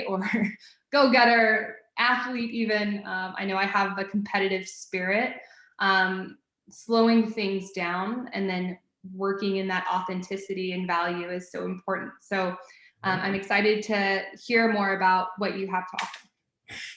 right? Or go-getter, athlete even. I know I have a competitive spirit. Slowing things down and then working in that authenticity and value is so important. So I'm excited to hear more about what you have to offer.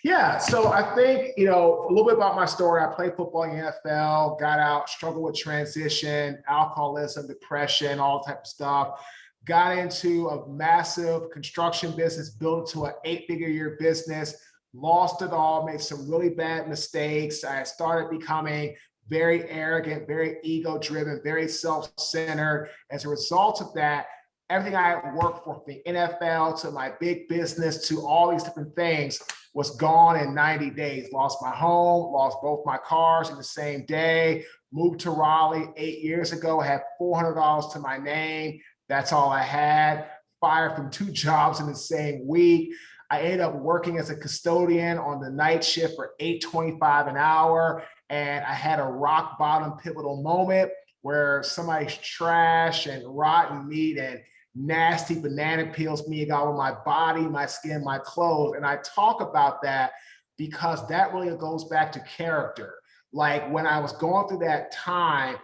Yeah, so I think, a little bit about my story. I played football in the NFL, got out, struggled with transition, alcoholism, depression, all type of stuff. Got into a massive construction business, built it to an 8-figure year business, lost it all, made some really bad mistakes. I started becoming very arrogant, very ego-driven, very self-centered. As a result of that, everything I had worked for, from the NFL to my big business to all these different things, was gone in 90 days. Lost my home, lost both my cars in the same day, moved to Raleigh 8 years ago, had $400 to my name. That's all I had. Fired from 2 jobs in the same week. I ended up working as a custodian on the night shift for $8.25 an hour. And I had a rock bottom pivotal moment where somebody's trash and rotten meat and nasty banana peels me got on my body, my skin, my clothes. And I talk about that because that really goes back to character. Like when I was going through that time,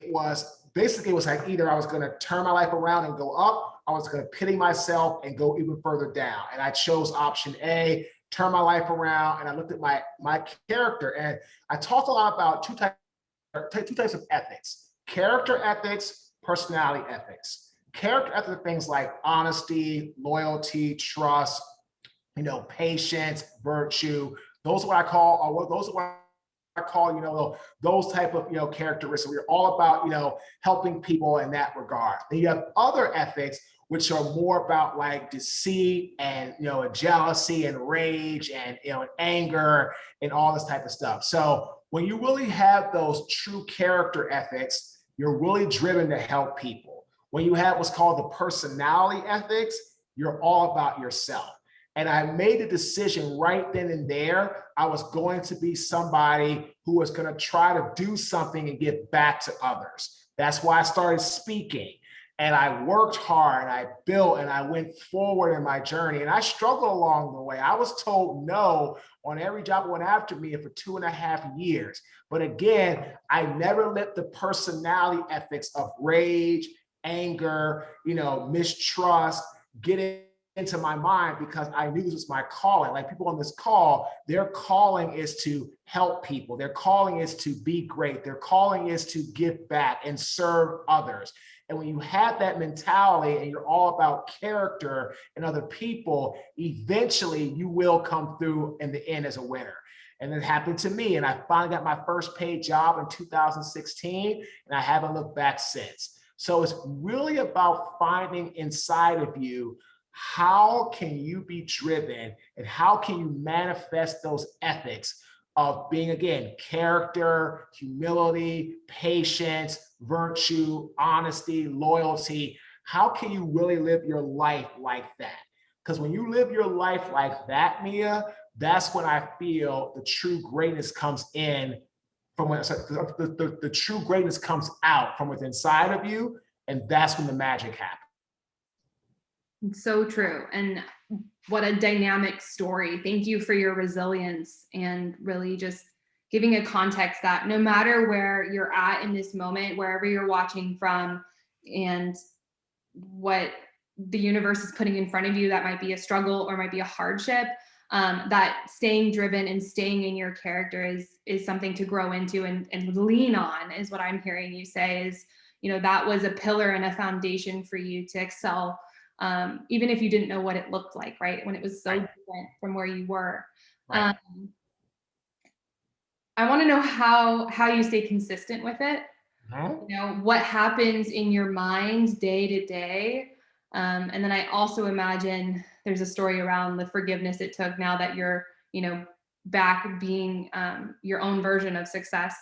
it was like either I was going to turn my life around and go up, I was going to pity myself and go even further down. And I chose option A, turn my life around. And I looked at my character, and I talked a lot about two types of ethics: character ethics, personality ethics. Character ethics are things like honesty, loyalty, trust, patience, virtue. Those are what I call, those type of, characteristics. We're all about, helping people in that regard. Then you have other ethics, which are more about like deceit and, jealousy and rage and, anger and all this type of stuff. So when you really have those true character ethics, you're really driven to help people. When you have what's called the personality ethics, you're all about yourself. And I made the decision right then and there, I was going to be somebody who was going to try to do something and give back to others. That's why I started speaking. And I worked hard, and I built, and I went forward in my journey. And I struggled along the way. I was told no on every job that went after me for 2.5 years. But again, I never let the personality ethics of rage, anger, mistrust get into my mind, because I knew this was my calling. Like people on this call, their calling is to help people. Their calling is to be great. Their calling is to give back and serve others. And when you have that mentality and you're all about character and other people, eventually you will come through in the end as a winner. And it happened to me. And I finally got my first paid job in 2016, and I haven't looked back since. So it's really about finding inside of you, how can you be driven and how can you manifest those ethics of being, again, character, humility, patience, virtue, honesty, loyalty. How can you really live your life like that? Because when you live your life like that, Mia, that's when I feel the true greatness comes in from when the true greatness comes out from within inside of you. And that's when the magic happens. So true. And what a dynamic story. Thank you for your resilience and really just giving a context that no matter where you're at in this moment, wherever you're watching from and what the universe is putting in front of you, that might be a struggle or might be a hardship, that staying driven and staying in your character is something to grow into and lean on, is what I'm hearing you say. Is, that was a pillar and a foundation for you to excel, even if you didn't know what it looked like, right? When it was so different from where you were. Right. I want to know how you stay consistent with it. What happens in your mind day to day. And then I also imagine there's a story around the forgiveness it took now that you're, back being your own version of success,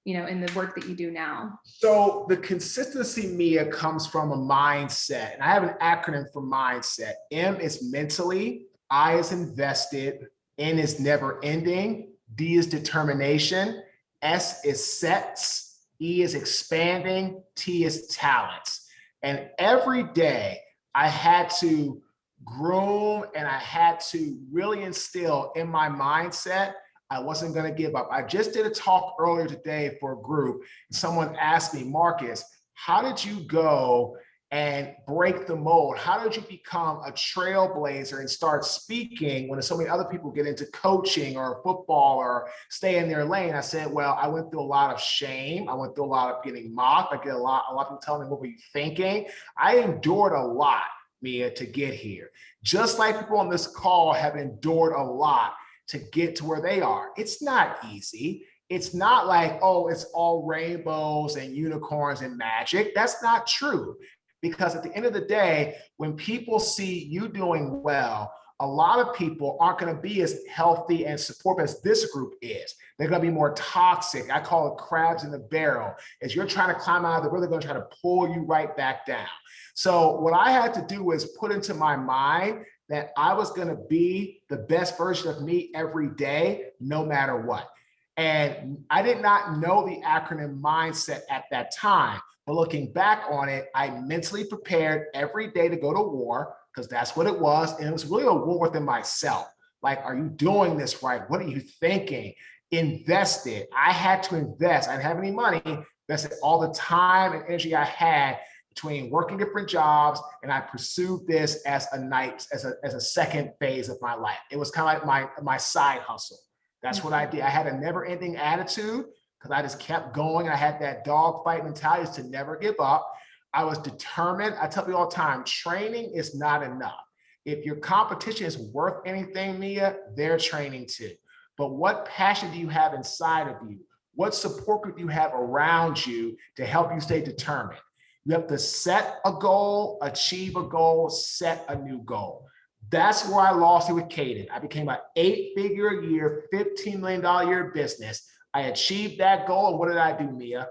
in the work that you do now. So the consistency, Mia, comes from a mindset. And I have an acronym for mindset. M is mentally, I is invested, N is never ending, D is determination, S is sets, E is expanding, T is talents. And every day I had to groom and I had to really instill in my mindset, I wasn't going to give up. I just did a talk earlier today for a group. Someone asked me, Marcus, how did you go and break the mold? How did you become a trailblazer and start speaking when so many other people get into coaching or football or stay in their lane? I said, well, I went through a lot of shame. I went through a lot of getting mocked. I get a lot of people telling me, what were you thinking? I endured a lot, Mia, to get here. Just like people on this call have endured a lot to get to where they are. It's not easy. It's not like, oh, it's all rainbows and unicorns and magic. That's not true. Because at the end of the day, when people see you doing well, a lot of people aren't going to be as healthy and supportive as this group is. They're going to be more toxic. I call it crabs in the barrel. As you're trying to climb out of the river, they're going to try to pull you right back down. So what I had to do was put into my mind that I was going to be the best version of me every day, no matter what. And I did not know the acronym mindset at that time. But looking back on it, I mentally prepared every day to go to war, because that's what it was. And it was really a war within myself. Like, are you doing this right? What are you thinking? Invested. I had to invest. I didn't have any money. Invested all the time and energy I had between working different jobs, and I pursued this as a second phase of my life. It was kind of like my side hustle. That's what I did. I had a never-ending attitude, because I just kept going. I had that dogfight mentality to never give up. I was determined. I tell people all the time, training is not enough. If your competition is worth anything, Mia, they're training too. But what passion do you have inside of you? What support group do you have around you to help you stay determined? You have to set a goal, achieve a goal, set a new goal. That's where I lost it with Caden. I became an 8-figure a year, $15 million a year business. I achieved that goal. And what did I do, Mia?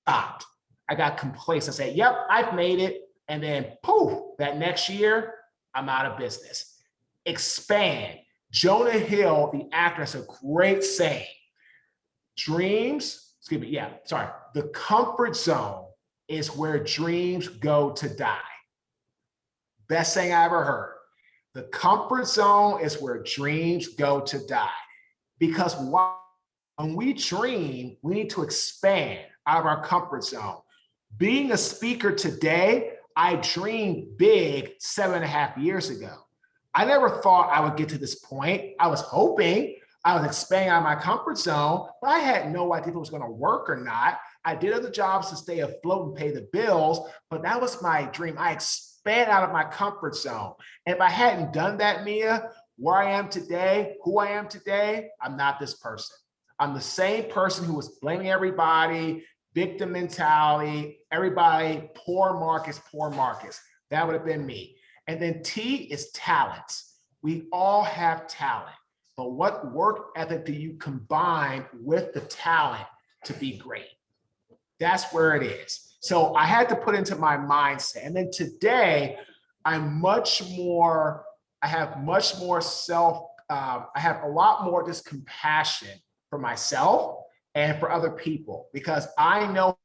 Stopped. I got complacent. I said, yep, I've made it. And then poof, that next year, I'm out of business. Expand. Jonah Hill, the actor, has a great saying. The comfort zone is where dreams go to die. Best thing I ever heard. The comfort zone is where dreams go to die. Because when we dream, we need to expand out of our comfort zone. Being a speaker today, I dreamed big 7.5 years ago. I never thought I would get to this point. I was hoping. I was expanding out of my comfort zone, but I had no idea if it was going to work or not. I did other jobs to stay afloat and pay the bills, but that was my dream. I expand out of my comfort zone. And if I hadn't done that, Mia, where I am today, who I am today, I'm not this person. I'm the same person who was blaming everybody, victim mentality, everybody, poor Marcus, poor Marcus. That would have been me. And then T is talents. We all have talent, but what work ethic do you combine with the talent to be great? That's where it is. So I had to put into my mindset. And then today, I have much more I have a lot more just compassion for myself and for other people, because I know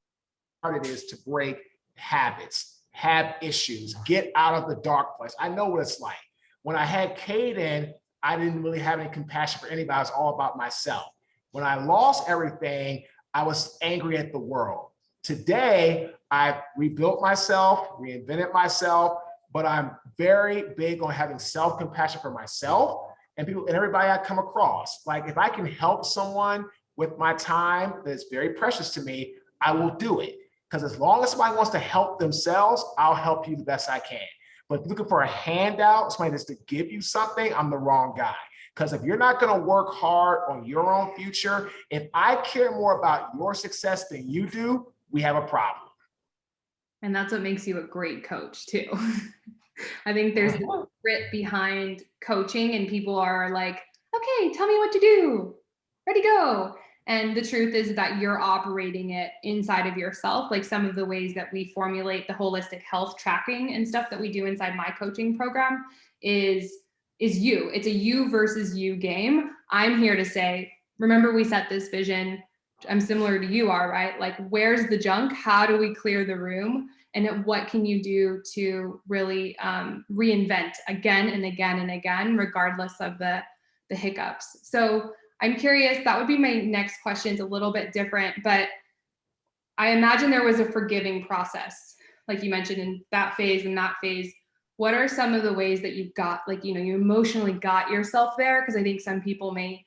how hard it is to break habits, have issues, get out of the dark place. I know what it's like. When I had Caden, I didn't really have any compassion for anybody. I was all about myself. When I lost everything, I was angry at the world. Today, I've rebuilt myself, reinvented myself, but I'm very big on having self-compassion for myself and people and everybody I come across. Like, if I can help someone with my time that's very precious to me, I will do it. Because as long as somebody wants to help themselves, I'll help you the best I can. But if you're looking for a handout, somebody that's to give you something, I'm the wrong guy. Because if you're not going to work hard on your own future, if I care more about your success than you do, we have a problem. And that's what makes you a great coach too. I think there's grit behind coaching, and people are like, okay, tell me what to do. Ready, go. And the truth is that you're operating it inside of yourself. Like some of the ways that we formulate the holistic health tracking and stuff that we do inside my coaching program is you. It's a you versus you game. I'm here to say, remember, we set this vision. I'm similar to you are, right? Like, where's the junk? How do we clear the room? and what can you do to really reinvent again and again and again, regardless of the hiccups. So I'm curious, that would be my next question. It's a little bit different, but I imagine there was a forgiving process, like you mentioned, in that phase and that phase. What are some of the ways that you've got, like, you know, you emotionally got yourself there? Because I think some people may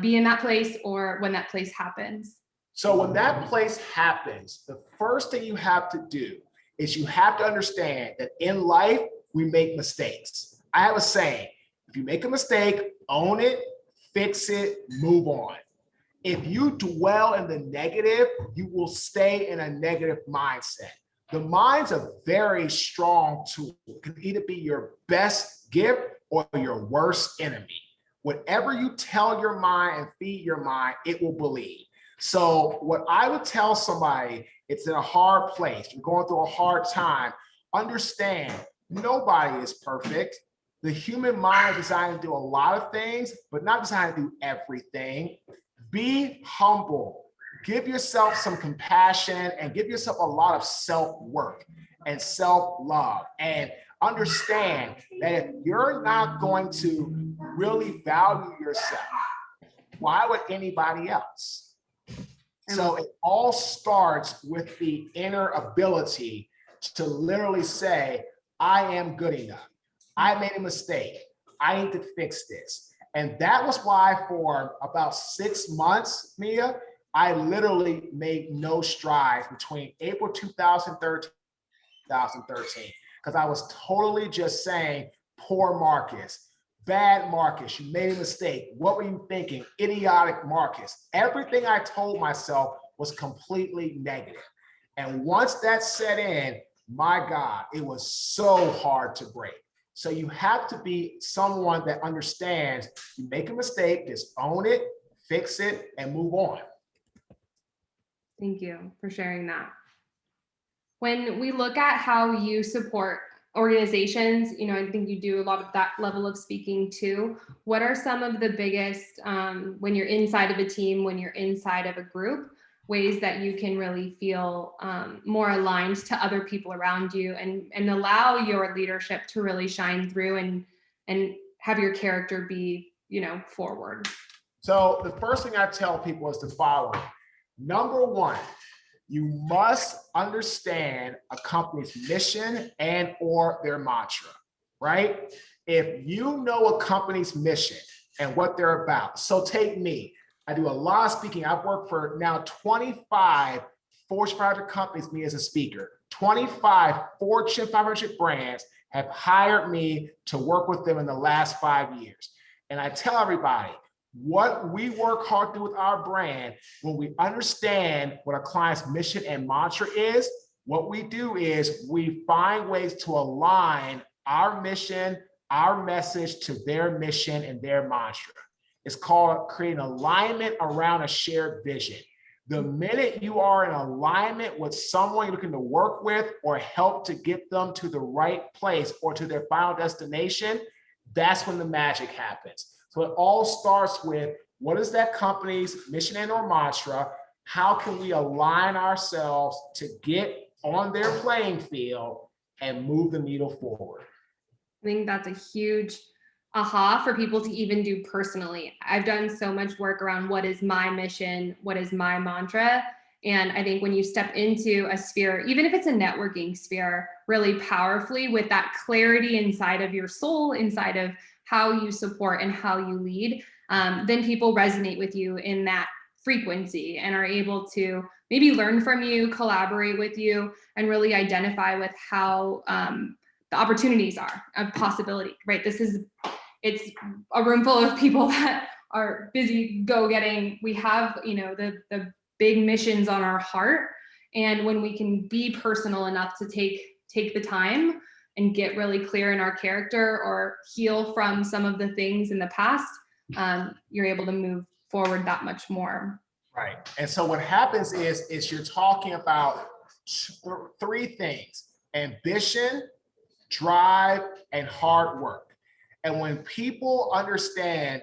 be in that place, or when that place happens. So when that place happens, the first thing you have to do is you have to understand that in life, we make mistakes. I have a saying, if you make a mistake, own it, fix it, move on. If you dwell in the negative, you will stay in a negative mindset. The mind's a very strong tool. It can either be your best gift or your worst enemy. Whatever you tell your mind and feed your mind, it will believe. So what I would tell somebody, it's in a hard place, you're going through a hard time, understand nobody is perfect. The human mind is designed to do a lot of things, but not designed to do everything. Be humble. Give yourself some compassion and give yourself a lot of self-work and self-love. And understand that if you're not going to really value yourself, why would anybody else? So it all starts with the inner ability to literally say, I am good enough. I made a mistake. I need to fix this. And that was why for about 6 months, Mia, I literally made no strides between April 2013, because I was totally just saying, poor Marcus, bad Marcus, you made a mistake. What were you thinking? Idiotic Marcus. Everything I told myself was completely negative. And once that set in, my God, it was so hard to break. So you have to be someone that understands you make a mistake, just own it, fix it, and move on. Thank you for sharing that. When we look at how you support organizations, you know, I think you do a lot of that level of speaking too. What are some of the biggest, when you're inside of a team, when you're inside of a group, ways that you can really feel more aligned to other people around you, and allow your leadership to really shine through and have your character be, you know, forward? So the first thing I tell people is the following. Number one, you must understand a company's mission and or their mantra, right? If you know a company's mission and what they're about, so take me. I do a lot of speaking. I've worked for now 25 Fortune 500 companies, me as a speaker. 25 Fortune 500 brands have hired me to work with them in the last 5 years. And I tell everybody, what we work hard to do with our brand, when we understand what a client's mission and mantra is, what we do is we find ways to align our mission, our message to their mission and their mantra. It's called creating alignment around a shared vision. The minute you are in alignment with someone you're looking to work with or help to get them to the right place or to their final destination, that's when the magic happens. So it all starts with, what is that company's mission and or mantra? How can we align ourselves to get on their playing field and move the needle forward? I think that's a huge aha for people to even do personally. I've done so much work around what is my mission, what is my mantra. And I think when you step into a sphere, even if it's a networking sphere, really powerfully with that clarity inside of your soul, inside of how you support and how you lead, then people resonate with you in that frequency and are able to maybe learn from you, collaborate with you, and really identify with how the opportunities are of possibility, right? It's a room full of people that are busy go-getting. We have, you know, the big missions on our heart. And when we can be personal enough to take the time and get really clear in our character or heal from some of the things in the past, you're able to move forward that much more. Right. And so what happens is you're talking about three things: ambition, drive, and hard work. And when people understand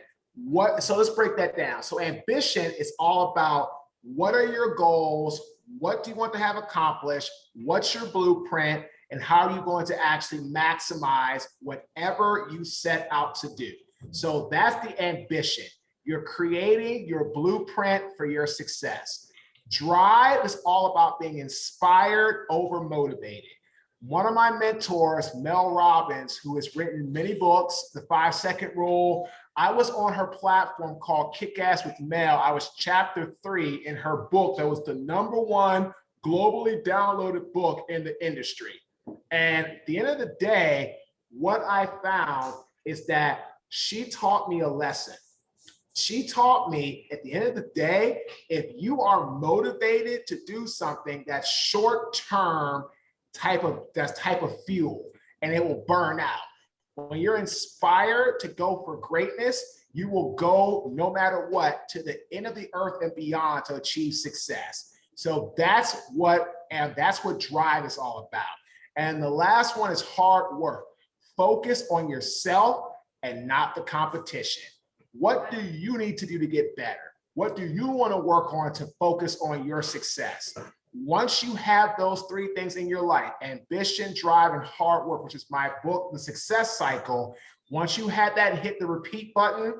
so let's break that down. So ambition is all about, what are your goals? what do you want to have accomplished? What's your blueprint? And how are you going to actually maximize whatever you set out to do? So that's the ambition. You're creating your blueprint for your success. Drive is all about being inspired over motivated. One of my mentors, Mel Robbins, who has written many books, The 5-Second Rule, I was on her platform called Kick Ass with Mel. I was chapter 3 in her book that was the #1 globally downloaded book in the industry. And at the end of the day, what I found is that she taught me a lesson. She taught me at the end of the day, if you are motivated to do something that's short-term type of fuel, and it will burn out. When you're inspired to go for greatness, you will go no matter what to the end of the earth and beyond to achieve success. So that's what drive is all about. And the last one is hard work. Focus on yourself and not the competition. What do you need to do to get better? What do you want to work on to focus on your success? Once you have those 3 things in your life, ambition, drive, and hard work, which is my book, The Success Cycle, once you have that and hit the repeat button,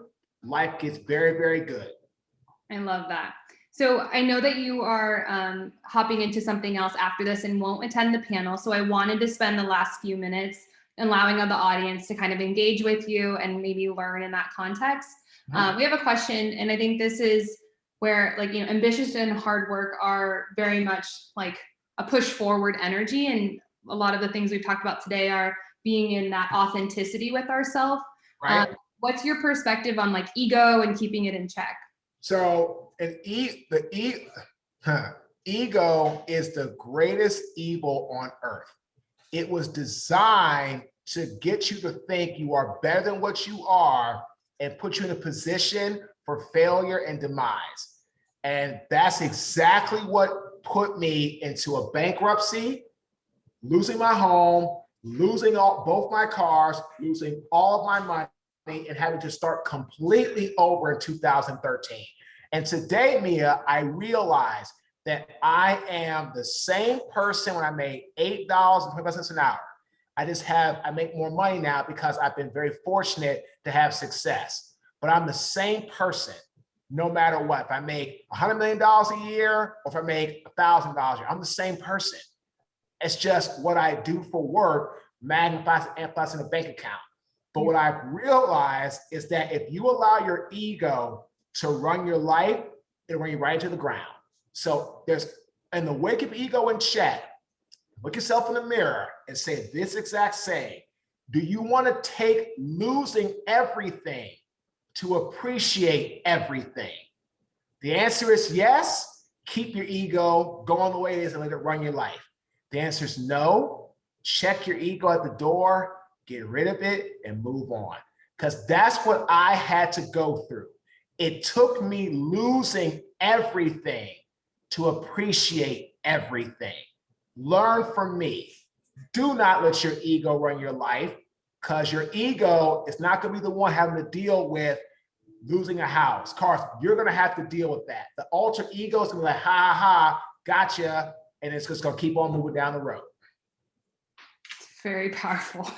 life gets very, very good. I love that. So I know that you are hopping into something else after this and won't attend the panel. So I wanted to spend the last few minutes allowing the audience to kind of engage with you and maybe learn in that context. We have a question, and I think this is where, like, ambitious and hard work are very much like a push forward energy. And a lot of the things we've talked about today are being in that authenticity with ourselves. Right. What's your perspective on like ego and keeping it in check? So ego is the greatest evil on earth. It was designed to get you to think you are better than what you are and put you in a position for failure and demise. And that's exactly what put me into a bankruptcy, losing my home, losing both my cars, losing all of my money, and having to start completely over in 2013. And today, Mia, I realize that I am the same person when I made $8.25 an hour. I make more money now because I've been very fortunate to have success. But I'm the same person no matter what. If I make $100 million a year or if I make $1,000 a year, I'm the same person. It's just what I do for work magnifies and amplifies in a bank account. But what I've realized is that if you allow your ego to run your life, it'll run you right into the ground. So and the way to keep ego in check, look yourself in the mirror and say this exact saying: do you want to take losing everything to appreciate everything? The answer is yes. Keep your ego going the way it is and let it run your life. The answer is no. Check your ego at the door, get rid of it, and move on. Because that's what I had to go through. It took me losing everything to appreciate everything. Learn from me. Do not let your ego run your life, because your ego is not going to be the one having to deal with losing a house, cars. You're going to have to deal with that. The alter ego is going to be like, ha, ha, gotcha. And it's just going to keep on moving down the road. Very powerful.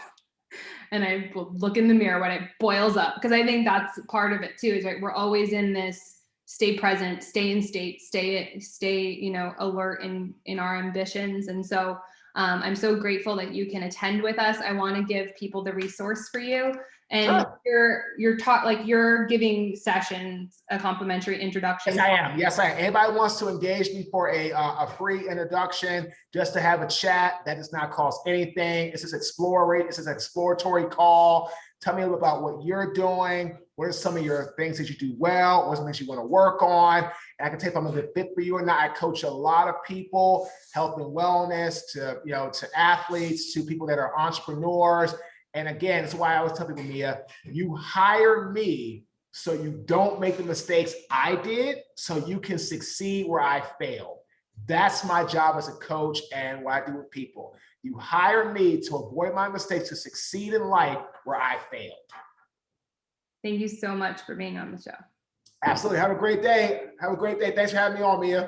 And I will look in the mirror when it boils up, because I think that's part of it too, is right. We're always in this stay present, stay in state, stay, alert in our ambitions. And so I'm so grateful that you can attend with us. I want to give people the resource for you. And sure. you're giving sessions, a complimentary introduction. Yes, I am. Anybody wants to engage me for a free introduction, just to have a chat, that does not cost anything. It's just exploratory. This is an exploratory call. Tell me a little about what you're doing. What are some of your things that you do well? What are some things you want to work on? And I can tell if I'm a good fit for you or not. I coach a lot of people, health and wellness, to athletes, to people that are entrepreneurs. And again, that's why I always tell people, Mia, you hire me so you don't make the mistakes I did, so you can succeed where I failed. That's my job as a coach and what I do with people. You hire me to avoid my mistakes, to succeed in life where I failed. Thank you so much for being on the show. Absolutely. Have a great day. Have a great day. Thanks for having me on, Mia.